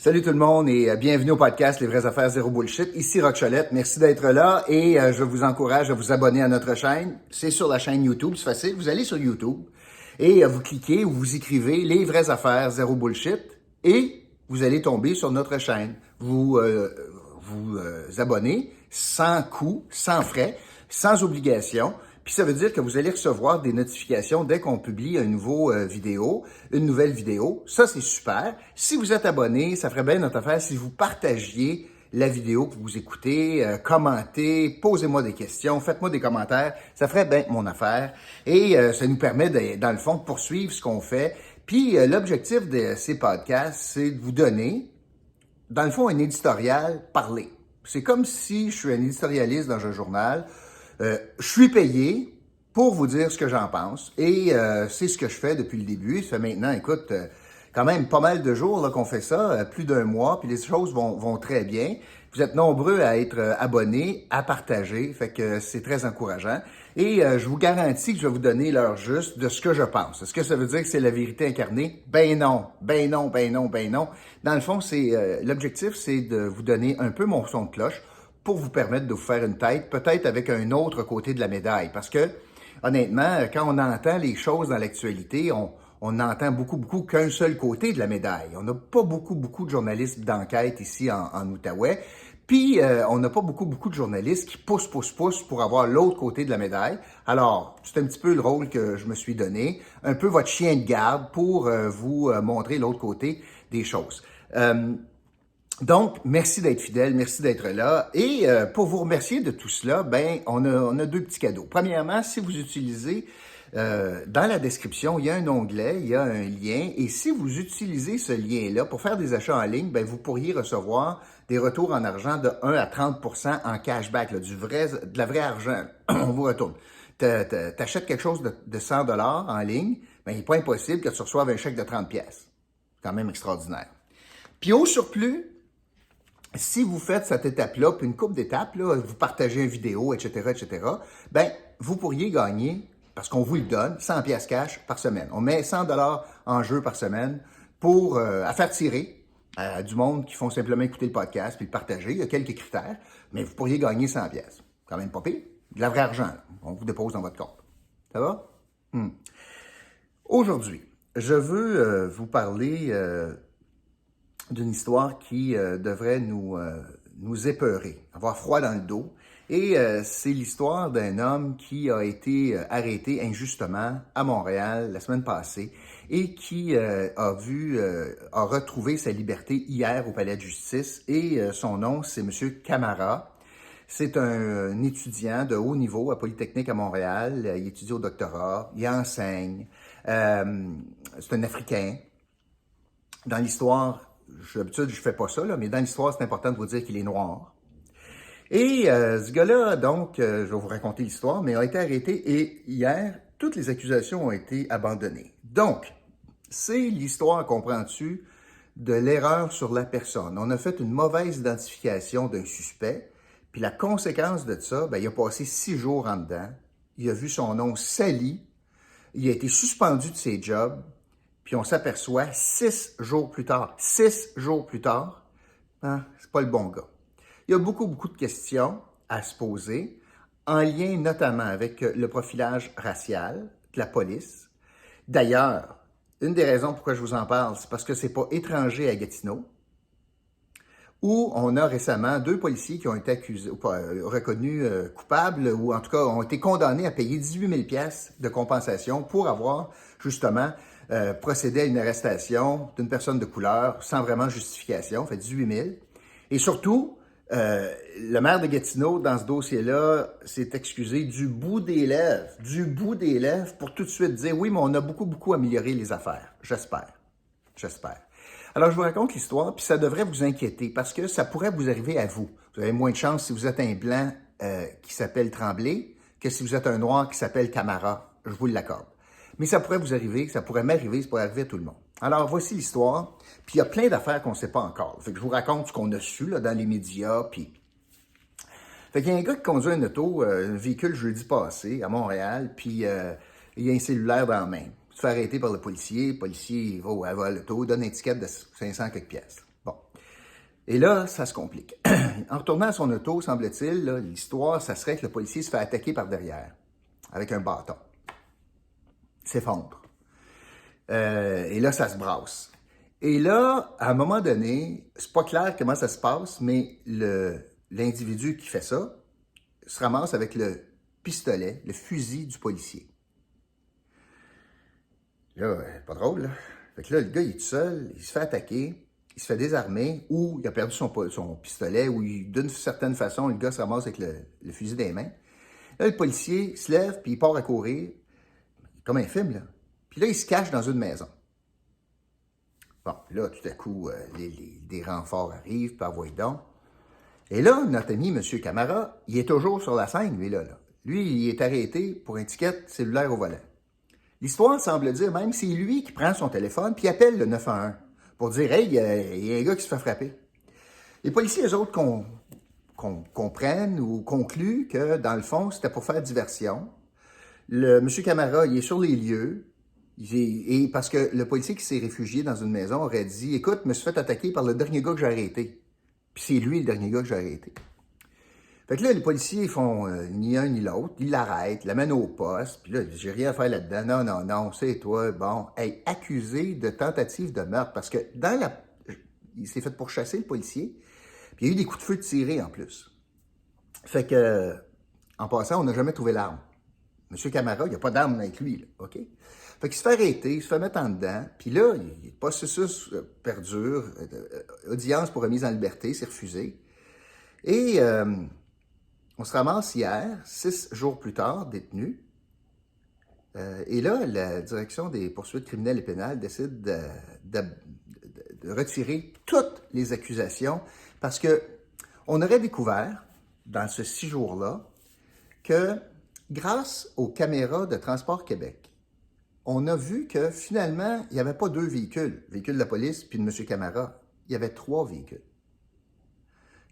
Salut tout le monde et bienvenue au podcast Les vraies affaires zéro bullshit. Ici Roch Cholette, merci d'être là et je vous encourage à vous abonner à notre chaîne. C'est sur la chaîne YouTube, c'est facile. Vous allez sur YouTube et vous cliquez ou vous écrivez Les vraies affaires zéro bullshit et vous allez tomber sur notre chaîne. Vous abonnez sans coût, sans frais, sans obligation. Puis ça veut dire que vous allez recevoir des notifications dès qu'on publie une nouvelle vidéo. Ça, c'est super. Si vous êtes abonné, ça ferait bien notre affaire si vous partagiez la vidéo que vous écoutez, commentez, posez-moi des questions, faites-moi des commentaires. Ça ferait bien mon affaire. Et ça nous permet, dans le fond, de poursuivre ce qu'on fait. Puis l'objectif de ces podcasts, c'est de vous donner, dans le fond, un éditorial parlé. C'est comme si je suis un éditorialiste dans un journal. Je suis payé pour vous dire ce que j'en pense et c'est ce que je fais depuis le début. Ça fait maintenant, écoute, quand même pas mal de jours là, qu'on fait ça, plus d'un mois, puis les choses vont très bien. Vous êtes nombreux à être abonnés, à partager, fait que c'est très encourageant. Et je vous garantis que je vais vous donner l'heure juste de ce que je pense. Est-ce que ça veut dire que c'est la vérité incarnée? Ben non. Dans le fond, l'objectif, c'est de vous donner un peu mon son de cloche pour vous permettre de vous faire une tête, peut-être avec un autre côté de la médaille. Parce que, honnêtement, quand on entend les choses dans l'actualité, on n'entend beaucoup qu'un seul côté de la médaille. On n'a pas beaucoup de journalistes d'enquête ici en Outaouais. Puis, on n'a pas beaucoup de journalistes qui poussent pour avoir l'autre côté de la médaille. Alors, c'est un petit peu le rôle que je me suis donné, un peu votre chien de garde pour vous montrer l'autre côté des choses. Donc, merci d'être fidèle, merci d'être là. Et pour vous remercier de tout cela, on a deux petits cadeaux. Premièrement, si vous utilisez, dans la description, il y a un onglet, il y a un lien. Et si vous utilisez ce lien-là pour faire des achats en ligne, vous pourriez recevoir des retours en argent de 1 à 30% en cashback, là, de la vraie argent. On vous retourne. T'achètes quelque chose de 100 $ en ligne, il n'est pas impossible que tu reçoives un chèque de 30 pièces. C'est quand même extraordinaire. Puis au surplus, si vous faites cette étape-là, puis une couple d'étapes, là, vous partagez une vidéo, etc., vous pourriez gagner, parce qu'on vous le donne, 100 pièces cash par semaine. On met 100 $ en jeu par semaine pour à faire tirer à du monde qui font simplement écouter le podcast puis le partager. Il y a quelques critères, mais vous pourriez gagner 100 pièces. Quand même pas pire. De la vraie argent, là. On vous dépose dans votre compte. Ça va? Aujourd'hui, je veux vous parler d'une histoire qui devrait nous épeurer, avoir froid dans le dos. Et c'est l'histoire d'un homme qui a été arrêté injustement à Montréal la semaine passée et qui a retrouvé sa liberté hier au palais de justice. Et son nom, c'est M. Camara. C'est un étudiant de haut niveau à Polytechnique à Montréal. Il étudie au doctorat, il enseigne. C'est un Africain. Dans l'histoire, d'habitude, je fais pas ça, là, mais dans l'histoire, c'est important de vous dire qu'il est noir. Et ce gars-là, donc, je vais vous raconter l'histoire, mais a été arrêté et hier, toutes les accusations ont été abandonnées. Donc, c'est l'histoire, comprends-tu, de l'erreur sur la personne. On a fait une mauvaise identification d'un suspect, puis la conséquence de ça, il a passé 6 jours en dedans, il a vu son nom sali, il a été suspendu de ses jobs, puis on s'aperçoit 6 jours plus tard, c'est pas le bon gars. Il y a beaucoup de questions à se poser, en lien notamment avec le profilage racial de la police. D'ailleurs, une des raisons pourquoi je vous en parle, c'est parce que c'est pas étranger à Gatineau, où on a récemment 2 policiers qui ont été reconnus coupables, ou en tout cas ont été condamnés à payer 18 000 pièces de compensation pour avoir justement procédé à une arrestation d'une personne de couleur sans vraiment justification, fait 18 000. Et surtout, le maire de Gatineau, dans ce dossier-là, s'est excusé du bout des lèvres, pour tout de suite dire « Oui, mais on a beaucoup amélioré les affaires. » J'espère. Alors, je vous raconte l'histoire, puis ça devrait vous inquiéter, parce que ça pourrait vous arriver à vous. Vous avez moins de chance si vous êtes un blanc qui s'appelle Tremblay que si vous êtes un noir qui s'appelle Camara. Je vous l'accorde. Mais ça pourrait vous arriver, ça pourrait m'arriver, ça pourrait arriver à tout le monde. Alors, voici l'histoire. Puis, il y a plein d'affaires qu'on ne sait pas encore. Fait que je vous raconte ce qu'on a su là, dans les médias. Puis, fait qu'il y a un gars qui conduit un auto, un véhicule jeudi passé à Montréal, puis il a un cellulaire dans la main. Il se fait arrêter par le policier. Le policier va à l'auto, donne une étiquette de 500 quelques pièces. Bon. Et là, ça se complique. En retournant à son auto, semble-t-il, l'histoire, ça serait que le policier se fait attaquer par derrière avec un bâton. Il s'effondre. Et là, ça se brasse. Et là, à un moment donné, c'est pas clair comment ça se passe, mais l'individu qui fait ça se ramasse avec le pistolet, le fusil du policier. Là, pas drôle, là. Fait que là, le gars, il est tout seul, il se fait attaquer, il se fait désarmer, ou il a perdu son pistolet, ou d'une certaine façon, le gars se ramasse avec le fusil des mains. Là, le policier se lève, puis il part à courir, comme un film, là. Puis là, il se cache dans une maison. Bon, là, tout à coup, des renforts arrivent, puis envoient donc. Et là, notre ami, M. Camara, il est toujours sur la scène, lui, là. Lui, il est arrêté pour un ticket cellulaire au volant. L'histoire semble dire même c'est lui qui prend son téléphone puis appelle le 911 pour dire « Hey, il y a un gars qui se fait frapper ». Les policiers, eux autres, comprennent ou concluent que, dans le fond, c'était pour faire diversion. M. Camara, il est sur les lieux, et parce que le policier qui s'est réfugié dans une maison aurait dit « Écoute, je me suis fait attaquer par le dernier gars que j'ai arrêté. » Puis c'est lui le dernier gars que j'ai arrêté. Fait que là, les policiers font ni un ni l'autre. Ils l'arrêtent, l'amènent au poste. Puis là, j'ai rien à faire là-dedans. Non, c'est toi. Bon, hey, accusé de tentative de meurtre. Parce que il s'est fait pourchasser, le policier. Puis il y a eu des coups de feu tirés en plus. Fait que, en passant, on n'a jamais trouvé l'arme. M. Camara, il n'y a pas d'arme avec lui, là, OK? Fait qu'il se fait arrêter, il se fait mettre en dedans. Puis là, le processus perdure. Audience pour remise en liberté, c'est refusé. Et on se ramasse hier, 6 jours plus tard, détenu. Et là, la direction des poursuites criminelles et pénales décide de retirer toutes les accusations parce que on aurait découvert, dans ce 6 jours-là, que grâce aux caméras de Transport Québec, on a vu que finalement, il n'y avait pas 2 véhicules, le véhicule de la police puis de M. Camara. Il y avait 3 véhicules.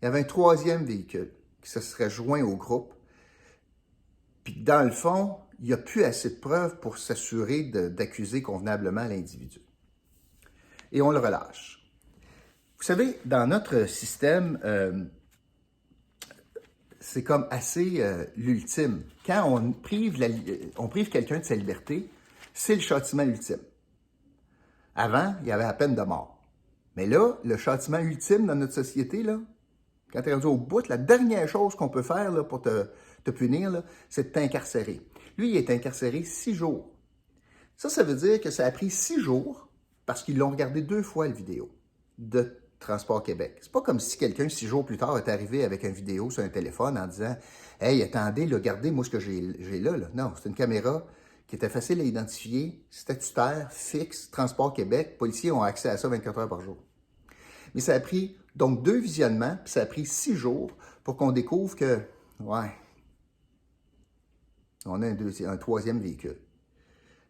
Il y avait un 3e véhicule qui se serait joint au groupe. Puis dans le fond, il n'y a plus assez de preuves pour s'assurer d'accuser convenablement l'individu. Et on le relâche. Vous savez, dans notre système, c'est comme assez l'ultime. Quand on prive quelqu'un de sa liberté, c'est le châtiment ultime. Avant, il y avait la peine de mort. Mais là, le châtiment ultime dans notre société, là, quand tu es rendu au bout, la dernière chose qu'on peut faire là, pour te punir, là, c'est de t'incarcérer. Lui, il est incarcéré 6 jours. Ça veut dire que ça a pris 6 jours parce qu'ils l'ont regardé 2 fois, la vidéo de Transport Québec. C'est pas comme si quelqu'un, 6 jours plus tard, est arrivé avec une vidéo sur un téléphone en disant « Hey, attendez, là, regardez moi ce que j'ai là, là. » Non, c'est une caméra qui était facile à identifier, statutaire, fixe, Transport Québec. Les policiers ont accès à ça 24 heures par jour. Mais ça a pris donc 2 visionnements, puis ça a pris 6 jours pour qu'on découvre que, ouais, on a un 3e véhicule.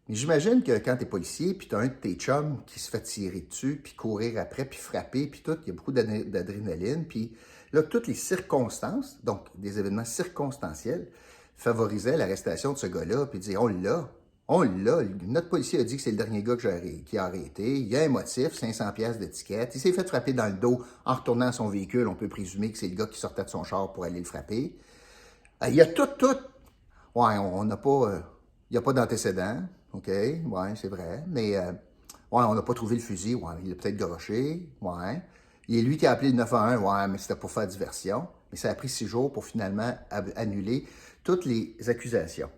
Mais j'imagine que quand tu es policier, puis tu as un de tes chums qui se fait tirer dessus, puis courir après, puis frapper, puis tout, il y a beaucoup d'adrénaline, puis là, toutes les circonstances, donc des événements circonstanciels, favorisaient l'arrestation de ce gars-là, puis dire, on l'a, notre policier a dit que c'est le dernier gars qui a arrêté, il y a un motif, 500 pièces d'étiquette, il s'est fait frapper dans le dos en retournant à son véhicule, on peut présumer que c'est le gars qui sortait de son char pour aller le frapper. Il y a tout. Ouais, on n'a pas, il n'y a pas d'antécédent, OK, ouais, c'est vrai, mais ouais, on n'a pas trouvé le fusil, ouais, il l'a peut-être garoché, ouais. Il est lui qui a appelé le 911, ouais, mais c'était pour faire diversion. Mais ça a pris 6 jours pour finalement annuler toutes les accusations.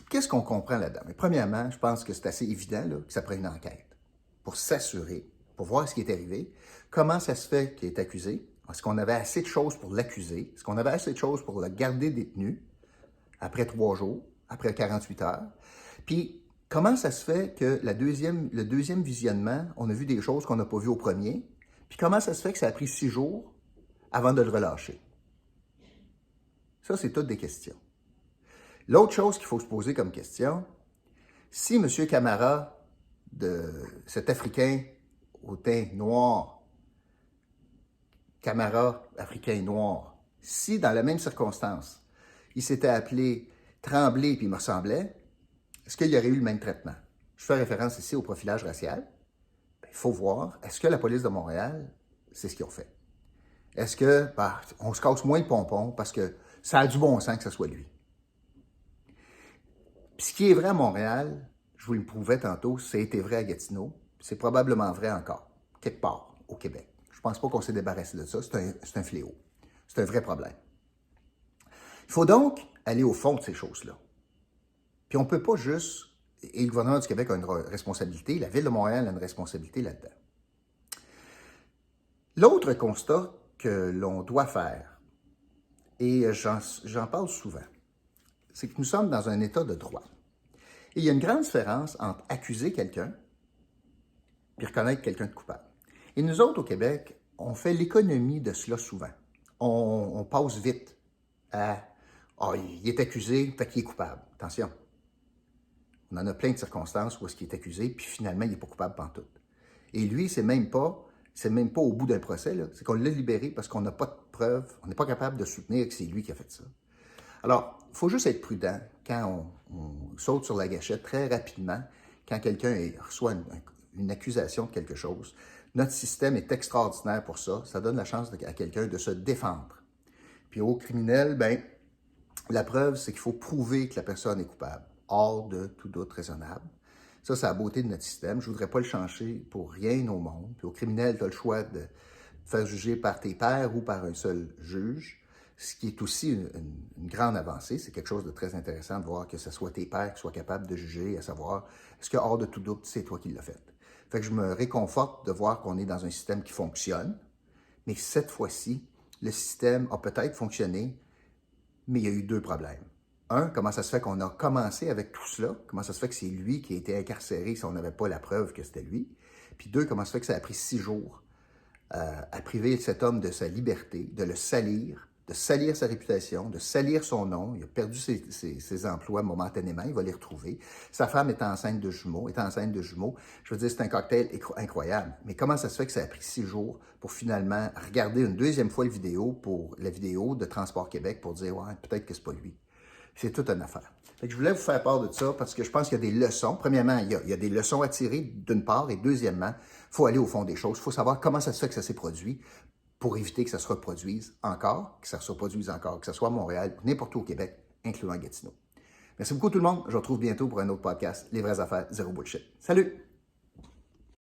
Qu'est-ce qu'on comprend là-dedans? Mais premièrement, je pense que c'est assez évident là, que ça prend une enquête pour s'assurer, pour voir ce qui est arrivé, comment ça se fait qu'il est accusé, est-ce qu'on avait assez de choses pour l'accuser, est-ce qu'on avait assez de choses pour le garder détenu après 3 jours, après 48 heures, puis comment ça se fait que le deuxième visionnement, on a vu des choses qu'on n'a pas vues au premier, puis comment ça se fait que ça a pris 6 jours avant de le relâcher? Ça, c'est toutes des questions. L'autre chose qu'il faut se poser comme question, si M. Camara, cet Africain au teint noir, Camara, Africain noir, si dans la même circonstance, il s'était appelé Tremblay puis il me ressemblait, est-ce qu'il y aurait eu le même traitement? Je fais référence ici au profilage racial. Ben, il faut voir, est-ce que la police de Montréal, c'est ce qu'ils ont fait? Est-ce que, on se casse moins le pompon parce que ça a du bon sens que ce soit lui? Puis ce qui est vrai à Montréal, je vous le prouvais tantôt, ça a été vrai à Gatineau, c'est probablement vrai encore, quelque part au Québec. Je ne pense pas qu'on s'est débarrassé de ça, c'est un fléau. C'est un vrai problème. Il faut donc aller au fond de ces choses-là. Puis on ne peut pas juste, et le gouvernement du Québec a une responsabilité, la Ville de Montréal a une responsabilité là-dedans. L'autre constat que l'on doit faire, et j'en parle souvent, c'est que nous sommes dans un état de droit. Et il y a une grande différence entre accuser quelqu'un et reconnaître quelqu'un de coupable. Et nous autres, au Québec, on fait l'économie de cela souvent. On passe vite à « Ah, il est accusé, fait qu'il est coupable ». Attention, on en a plein de circonstances où est-ce qu'il est accusé, puis finalement, il n'est pas coupable pantoute. Et lui, c'est même pas au bout d'un procès, c'est qu'on l'a libéré parce qu'on n'a pas de preuves, on n'est pas capable de soutenir que c'est lui qui a fait ça. Alors, il faut juste être prudent quand on saute sur la gâchette très rapidement, quand quelqu'un reçoit une accusation de quelque chose. Notre système est extraordinaire pour ça. Ça donne la chance à quelqu'un de se défendre. Puis au criminel, la preuve, c'est qu'il faut prouver que la personne est coupable, hors de tout doute raisonnable. Ça, c'est la beauté de notre système. Je ne voudrais pas le changer pour rien au monde. Puis au criminel, tu as le choix de faire juger par tes pairs ou par un seul juge. Ce qui est aussi une grande avancée, c'est quelque chose de très intéressant de voir que ce soit tes pairs qui soient capables de juger, à savoir, est-ce que hors de tout doute, c'est toi qui l'as fait. Fait que je me réconforte de voir qu'on est dans un système qui fonctionne, mais cette fois-ci, le système a peut-être fonctionné, mais il y a eu deux problèmes. Un, comment ça se fait qu'on a commencé avec tout cela? Comment ça se fait que c'est lui qui a été incarcéré si on n'avait pas la preuve que c'était lui? Puis deux, comment ça se fait que ça a pris 6 jours à priver cet homme de sa liberté, de le salir, de salir sa réputation, de salir son nom. Il a perdu ses emplois momentanément, il va les retrouver. Sa femme est enceinte de jumeaux, Je veux dire, c'est un cocktail incroyable. Mais comment ça se fait que ça a pris 6 jours pour finalement regarder une deuxième fois la vidéo de Transport Québec pour dire, ouais, peut-être que c'est pas lui. C'est toute une affaire. Fait que je voulais vous faire part de ça parce que je pense qu'il y a des leçons. Premièrement, il y a des leçons à tirer d'une part, et deuxièmement, il faut aller au fond des choses. Il faut savoir comment ça se fait que ça s'est produit pour éviter que ça se reproduise encore, que ça soit à Montréal, n'importe où au Québec, incluant Gatineau. Merci beaucoup tout le monde. Je vous retrouve bientôt pour un autre podcast, Les vraies affaires, zéro bullshit. Salut!